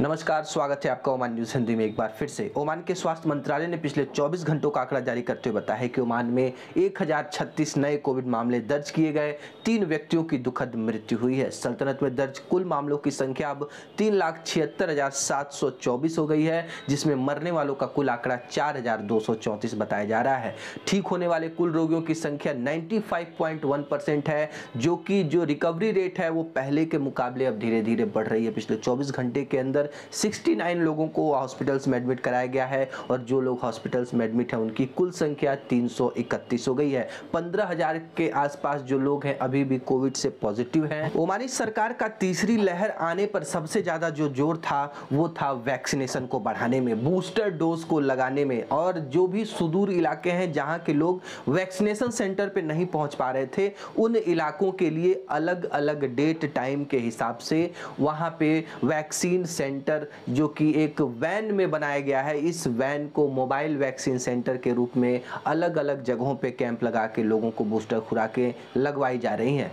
नमस्कार, स्वागत है आपका ओमान न्यूज हिंदी में एक बार फिर से। ओमान के स्वास्थ्य मंत्रालय ने पिछले 24 घंटों का आंकड़ा जारी करते हुए बताया है कि ओमान में 1036 नए कोविड मामले दर्ज किए गए। 3 व्यक्तियों की दुखद मृत्यु हुई है। सल्तनत में दर्ज कुल मामलों की संख्या अब 3,76,724 हो गई है, जिसमें मरने वालों का कुल आंकड़ा 4,234 बताया जा रहा है। ठीक होने वाले कुल रोगियों की संख्या 95.1% है, जो रिकवरी रेट है वो पहले के मुकाबले अब धीरे धीरे बढ़ रही है। पिछले 24 घंटे के अंदर 69 लोगों को हॉस्पिटल्स में एडमिट कराया गया है और जो लोग हॉस्पिटल्स में एडमिट हैं उनकी कुल संख्या 331 हो गई है। 15,000 के आसपास जो लोग हैं अभी भी कोविड से पॉजिटिव हैं। ओमानी सरकार का तीसरी लहर आने पर सबसे ज्यादा जो जोर था वो था वैक्सीनेशन को बढ़ाने में, बूस्टर डोज को लगाने में, और जो भी सुदूर इलाके हैं जहां के लोग वैक्सीनेशन सेंटर पे नहीं पहुंच पा रहे थे, उन इलाकों के लिए अलग अलग डेट टाइम के हिसाब से वहां पे वैक्सीन सेंटर जो कि एक वैन में बनाया गया है, इस वैन को मोबाइल वैक्सीन सेंटर के रूप में अलग अलग जगहों पे कैंप लगा के लोगों को बूस्टर खुराकें लगवाई जा रही हैं।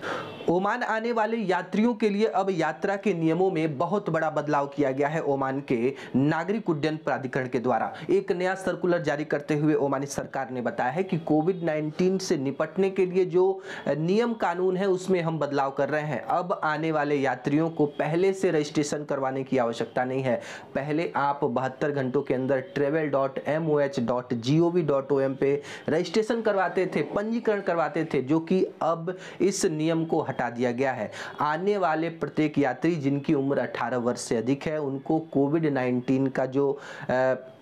ओमान आने वाले यात्रियों के लिए अब यात्रा के नियमों में बहुत बड़ा बदलाव किया गया है। ओमान के नागरिक उड्डयन प्राधिकरण के द्वारा एक नया सर्कुलर जारी करते हुए ओमानी सरकार ने बताया है कि कोविड-19 से निपटने के लिए जो नियम कानून है उसमें हम बदलाव कर रहे हैं। अब आने वाले यात्रियों को पहले से रजिस्ट्रेशन करवाने की आवश्यकता नहीं है। पहले आप 72 घंटों के अंदर travel.moh.gov.om पे रजिस्ट्रेशन करवाते थे, पंजीकरण करवाते थे, जो कि अब इस नियम को हटा दिया गया है। आने वाले प्रत्येक यात्री जिनकी उम्र 18 वर्ष से अधिक है उनको कोविड-19 का जो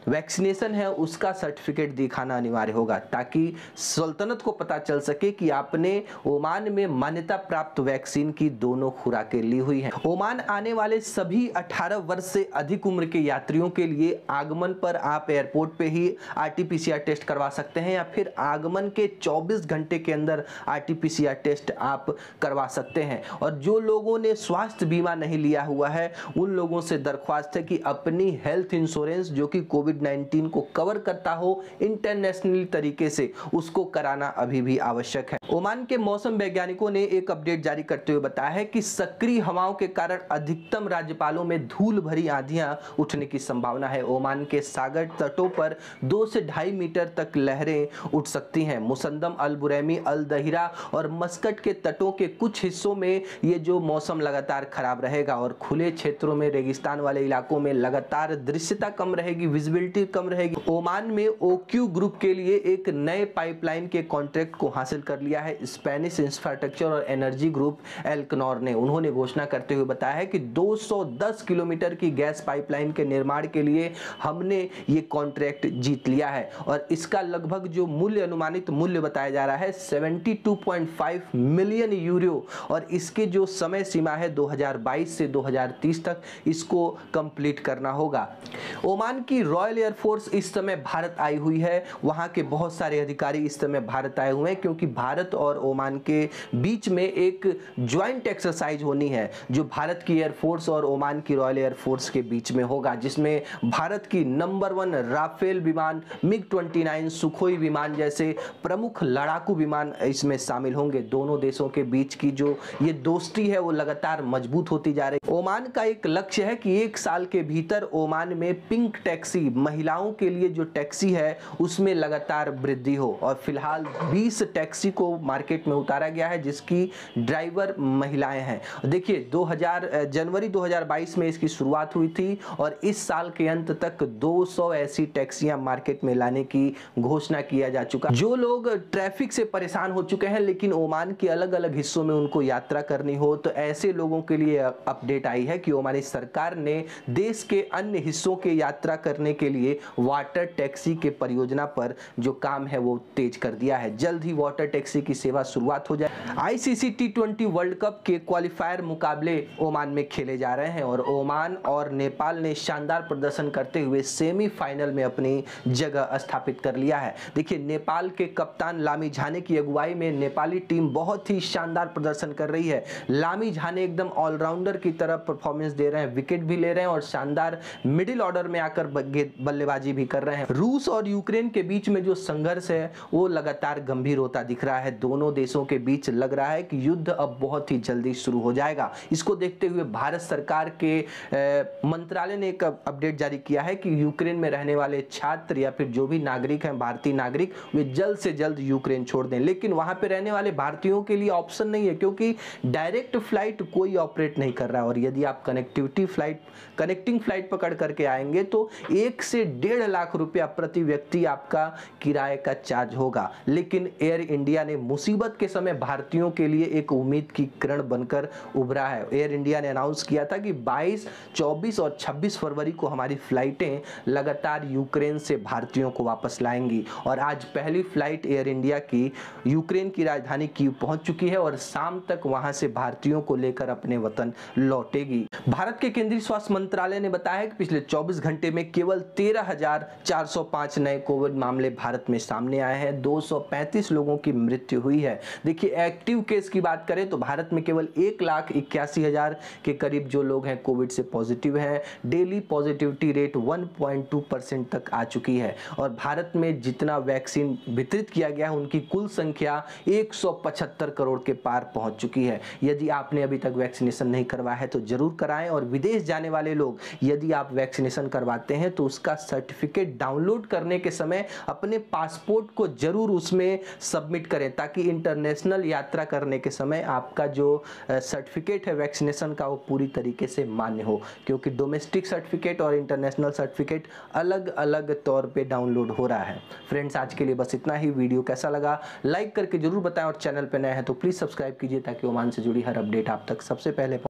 वैक्सीनेशन है उसका सर्टिफिकेट दिखाना अनिवार्य होगा, ताकि सल्तनत को पता चल सके कि आपने ओमान में मान्यता प्राप्त वैक्सीन की दोनों खुराकें ली हुई हैं। ओमान आने वाले सभी 18 वर्ष से अधिक उम्र के यात्रियों के लिए आगमन पर आप एयरपोर्ट पे ही RT-PCR टेस्ट करवा सकते हैं, या फिर आगमन के 24 घंटे के अंदर RT-PCR टेस्ट आप करवा सकते हैं। और जो लोगों ने स्वास्थ्य बीमा नहीं लिया हुआ है उन लोगों से दरख्वास्त है कि अपनी हेल्थ इंश्योरेंस जो कि कोविड-19 को कवर करता हो इंटरनेशनल तरीके से, उसको कराना अभी भी आवश्यक है। ओमान के मौसम वैज्ञानिकों ने एक अपडेट जारी करते हुए बताया है कि सक्रिय हवाओं के कारण अधिकतम राज्यपालों में धूल भरी आंधियां उठने की संभावना है। ओमान के सागर तटों पर 2 से 2.5 मीटर तक लहरें उठ सकती हैं। मुसंदम, अल बुरैमी, अल दहिरा और मस्कट के तटों के कुछ हिस्सों में ये जो मौसम लगातार खराब रहेगा और खुले क्षेत्रों में, रेगिस्तान वाले इलाकों में लगातार दृश्यता कम रहेगी, विजिबिलिटी कम रहेगी। ओमान में OQ ग्रुप के लिए एक नए पाइपलाइन के कॉन्ट्रैक्ट को हासिल कर लिया है स्पेनिश इंफ्रास्ट्रक्चर और एनर्जी ग्रुप एल्कनॉर ने। उन्होंने घोषणा करते हुए बताया है कि 210 किलोमीटर की गैस पाइपलाइन के निर्माण के लिए हमने ये कॉन्ट्रैक्ट जीत लिया है और इसका लगभग जो मूल्य, अनुमानित मूल्य बताया जा रहा है 72.5 मिलियन यूरो, और इसके जो समय सीमा है 2022 से 2030 तक इसको कंप्लीट करना होगा। ओमान की रॉयल एयरफोर्स इस समय भारत आई हुई है। वहां के बहुत सारे अधिकारी इस समय भारत आए हुए हैं, क्योंकि भारत और ओमान के बीच में एक ज्वाइंट एक्सरसाइज होनी है जो भारत की एयरफोर्स और ओमान की रॉयल एयरफोर्स के बीच में होगा, जिसमें भारत की नंबर 1 राफेल विमान, MiG-29, सुखोई विमान जैसे प्रमुख लड़ाकू विमान इसमें शामिल होंगे। दोनों देशों के बीच की जो ये दोस्ती है वो लगातार मजबूत होती जा रही है। ओमान का एक लक्ष्य है कि 1 साल के भीतर ओमान में पिंक टैक्सी, महिलाओं के लिए जो टैक्सी है उसमें लगातार वृद्धि हो, और फिलहाल 20 टैक्सी को मार्केट में उतारा गया है जिसकी ड्राइवर महिलाएं हैं। देखिए, जनवरी 2022 में इसकी शुरुआत हुई थी और इस साल के अंत तक 200 ऐसी टैक्सियां मार्केट में लाने की घोषणा किया जा चुका। जो लोग ट्रैफिक से परेशान हो चुके हैं लेकिन ओमान के अलग अलग हिस्सों में उनको यात्रा करनी हो, तो ऐसे लोगों के लिए अपडेट आई है कि ओमानी सरकार ने देश के अन्य हिस्सों के यात्रा करने के लिए वाटर टैक्सी के परियोजना पर जो काम है वो तेज कर दिया है। जल्द ही वाटर टैक्सी की सेवा शुरुआत हो जाए। ICC T20 वर्ल्ड कप के क्वालिफायर मुकाबले ओमान में खेले जा रहे हैं और ओमान और नेपाल ने शानदार प्रदर्शन करते हुए सेमीफाइनल में अपनी जगह स्थापित कर लिया है। देखिए, नेपाल के कप्तान लामी झाने की अगुवाई में नेपाली टीम बहुत ही शानदार प्रदर्शन कर रही है। लामी झाने एकदम ऑलराउंडर की तरह परफॉर्मेंस दे रहे हैं, विकेट भी ले रहे हैं और शानदार मिडिल ऑर्डर में आकर बल्लेबाजी भी कर रहे हैं। रूस और यूक्रेन के बीच में जो संघर्ष है वो लगातार गंभीर होता दिख रहा है। दोनों देशों के बीच लग रहा है कि युद्ध अब बहुत ही जल्दी शुरू हो जाएगा। इसको देखते हुए भारत सरकार के मंत्रालय ने एक अपडेट जारी किया है कि यूक्रेन में रहने वाले छात्र या फिर जो भी नागरिक हैं, भारतीय नागरिक, वे जल्द से जल्द यूक्रेन छोड़ दें। लेकिन वहां पे रहने वाले भारतीयों के लिए ऑप्शन नहीं है, क्योंकि डायरेक्ट फ्लाइट कोई ऑपरेट नहीं कर रहा है। और यदि आप कनेक्टिंग फ्लाइट पकड़ करके आएंगे तो 1 से 1.5 लाख रुपया प्रति व्यक्ति आपका किराए का चार्ज होगा। लेकिन एयर इंडिया ने मुसीबत के समय भारतीयों के लिए एक उम्मीद की किरण बनकर उभरा है। एयर इंडिया ने अनाउंस किया था कि 22, 24 और 26 फरवरी को हमारी फ्लाइटें लगातार यूक्रेन से भारतीयों को वापस लाएंगी। और आज पहली फ्लाइट एयर इंडिया की यूक्रेन की राजधानी कीव पहुंच चुकी है और शाम तक वहां से भारतीयों को लेकर अपने वतन लौटेगी। भारत के केंद्रीय स्वास्थ्य मंत्रालय ने बताया कि पिछले 24 घंटे में केवल 13,405 नए कोविड मामले भारत में सामने आए हैं। 235 लोगों की मृत्यु हुई है। देखिए, एक्टिव केस की बात करें तो भारत में केवल 1,81,000 के करीब जो लोग हैं कोविड से पॉजिटिव हैं। डेली पॉजिटिविटी रेट 1.2% तक आ चुकी है। और भारत में जितना वैक्सीन वितरित किया गया है उनकी कुल संख्या 175 करोड़ के पार पहुंच चुकी है। यदि आपने अभी तक वैक्सीनेशन नहीं करवाया है तो जरूर कराएं। और विदेश जाने वाले लोग, यदि आप वैक्सीनेशन करवाते हैं तो उसका सर्टिफिकेट डाउनलोड करने के समय अपने पासपोर्ट को जरूर उसमें सबमिट करें, ताकि इंटरनेशनल यात्रा करने के समय आपका जो सर्टिफिकेट है वैक्सीनेशन का वो पूरी तरीके से मान्य हो। क्योंकि डोमेस्टिक सर्टिफिकेट और इंटरनेशनल सर्टिफिकेट अलग अलग तौर पे डाउनलोड हो रहा है। फ्रेंड्स, आज के लिए बस इतना ही। वीडियो कैसा लगा लाइक करके जरूर बताएं और चैनल पे नए हैं तो प्लीज सब्सक्राइब कीजिए, ताकि ओमान से जुड़ी हर अपडेट आप तक सबसे पहले